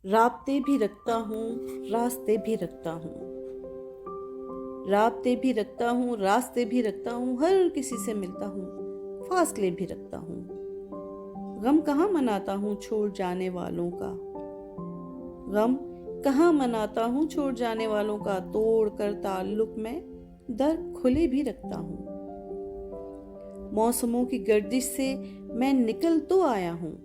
رابطے بھی رکھتا ہوں، راستے بھی رکھتا ہوں، رابطے بھی رکھتا ہوں، راستے بھی رکھتا ہوں، ہر کسی سے ملتا ہوں، فاصلے بھی رکھتا ہوں۔ غم کہاں مناتا ہوں چھوڑ جانے والوں کا، غم کہاں مناتا ہوں چھوڑ جانے والوں کا، توڑ کر تعلق میں در کھلے بھی رکھتا ہوں۔ موسموں کی گردش سے میں نکل تو آیا ہوں،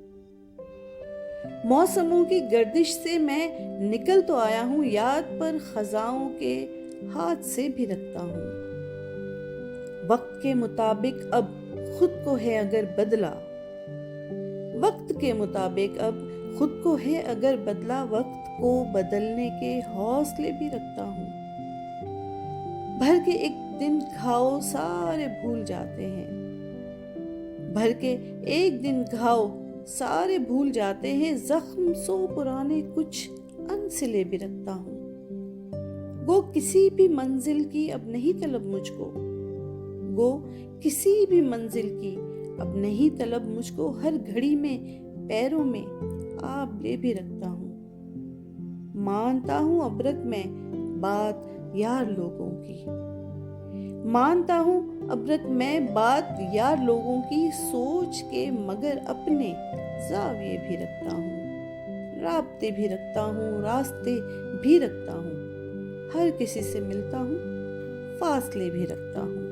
موسموں کی گردش سے میں نکل تو آیا ہوں، یاد پر خزاں کے ہاتھ سے بھی رکھتا ہوں۔ وقت کے مطابق اب خود کو ہے اگر بدلا، وقت کے مطابق اب خود کو ہے اگر بدلا، وقت کو بدلنے کے حوصلے بھی رکھتا ہوں۔ بھر کے ایک دن گھاؤ سارے بھول جاتے ہیں، بھر کے ایک دن گھاؤ سارے بھول جاتے ہیں، زخم سو پرانے کچھ انسلے بھی رکھتا ہوں۔ گو کسی بھی منزل کی اب نہیں طلب مجھ کو، گو کسی بھی منزل کی اب نہیں طلب مجھ کو، ہر گھڑی میں پیروں میں آب لے بھی رکھتا ہوں۔ مانتا ہوں ابرک میں بات یار لوگوں کی، مانتا ہوں ابرک میں بات یار لوگوں کی، سوچ کے مگر اپنے زاویے بھی رکھتا ہوں۔ رابطے بھی رکھتا ہوں، راستے بھی رکھتا ہوں، ہر کسی سے ملتا ہوں، فاصلے بھی رکھتا ہوں۔